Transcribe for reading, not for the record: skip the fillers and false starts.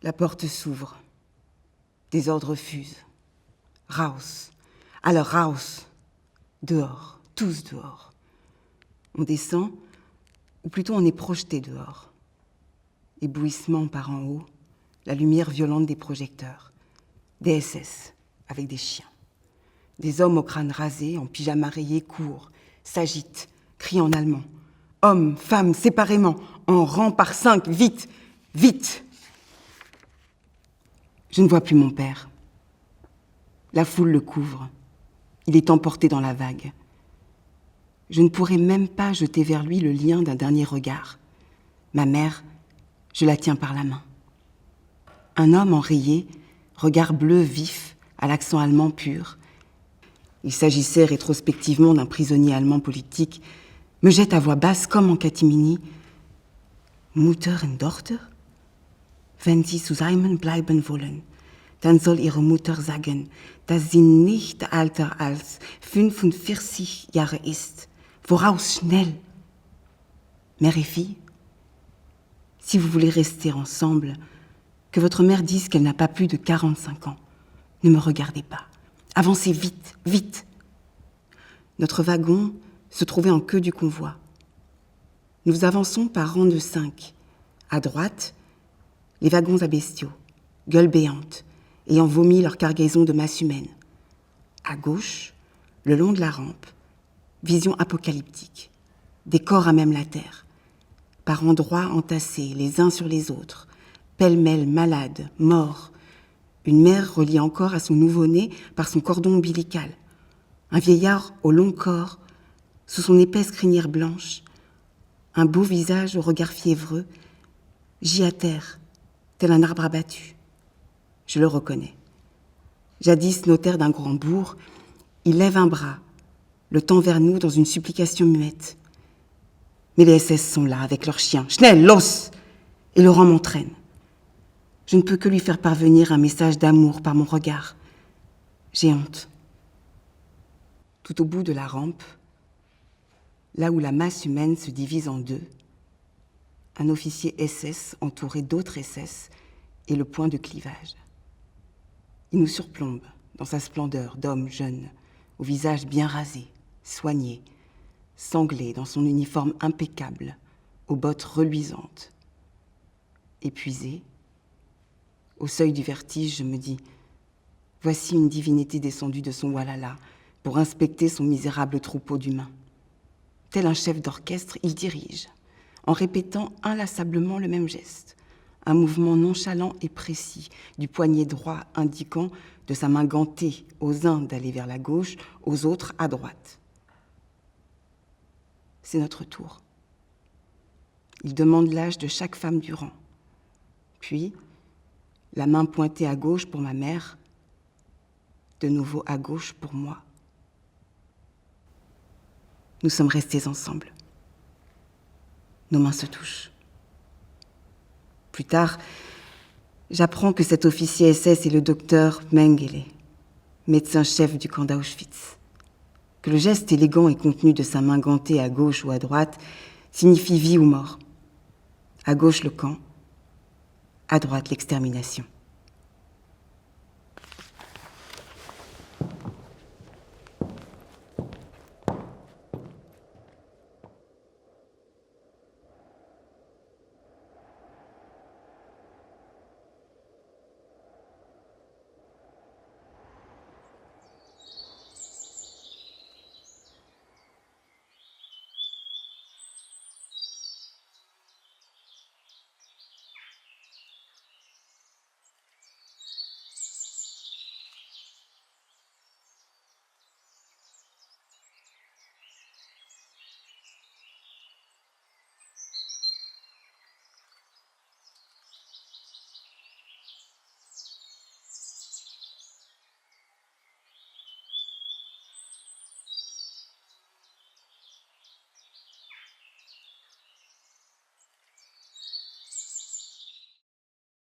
La porte s'ouvre. Des ordres fusent. Raus. Alors raus. Dehors. Tous dehors. On descend, ou plutôt on est projeté dehors. Éblouissement par en haut, la lumière violente des projecteurs. Des SS avec des chiens. Des hommes au crâne rasé, en pyjama rayé, courent, s'agitent, crient en allemand. Hommes, femmes, séparément, en rang par 5, vite, vite. Je ne vois plus mon père. La foule le couvre. Il est emporté dans la vague. Je ne pourrais même pas jeter vers lui le lien d'un dernier regard. Ma mère, je la tiens par la main. Un homme enrayé, regard bleu vif, à l'accent allemand pur. Il s'agissait rétrospectivement d'un prisonnier allemand politique, me jette à voix basse comme en catimini. Mutter und Tochter? Wenn sie zusammen bleiben wollen, dann soll ihre Mutter sagen, dass sie nicht älter als 45 Jahre ist. Voraus, schnell! Mère et fille, si vous voulez rester ensemble, que votre mère dise qu'elle n'a pas plus de 45 ans. Ne me regardez pas. Avancez vite, vite. Notre wagon se trouvait en queue du convoi. Nous avançons par rang de 5. À droite, les wagons à bestiaux, gueules béantes, ayant vomi leur cargaison de masse humaine. À gauche, le long de la rampe, vision apocalyptique, des corps à même la terre, par endroits entassés les uns sur les autres, pêle-mêle malades, morts, une mère reliée encore à son nouveau-né par son cordon ombilical, un vieillard au long corps, sous son épaisse crinière blanche, un beau visage au regard fiévreux, gît à terre, tel un arbre abattu. Je le reconnais. Jadis notaire d'un grand bourg, il lève un bras, le tend vers nous dans une supplication muette. Mais les SS sont là, avec leurs chiens. Schnell, los! Et Laurent m'entraîne. Je ne peux que lui faire parvenir un message d'amour par mon regard. J'ai honte. Tout au bout de la rampe, là où la masse humaine se divise en deux, un officier SS entouré d'autres SS est le point de clivage. Il nous surplombe dans sa splendeur d'homme jeune, au visage bien rasé, soigné, sanglé dans son uniforme impeccable, aux bottes reluisantes. Épuisé, au seuil du vertige, je me dis « Voici une divinité descendue de son Walhalla pour inspecter son misérable troupeau d'humains. » Tel un chef d'orchestre, il dirige, en répétant inlassablement le même geste, un mouvement nonchalant et précis du poignet droit indiquant de sa main gantée aux uns d'aller vers la gauche, aux autres à droite. C'est notre tour. Il demande l'âge de chaque femme du rang. Puis, la main pointée à gauche pour ma mère, de nouveau à gauche pour moi. Nous sommes restés ensemble. Nos mains se touchent. Plus tard, j'apprends que cet officier SS est le docteur Mengele, médecin-chef du camp d'Auschwitz. Que le geste élégant et contenu de sa main gantée à gauche ou à droite signifie vie ou mort. À gauche le camp, à droite l'extermination.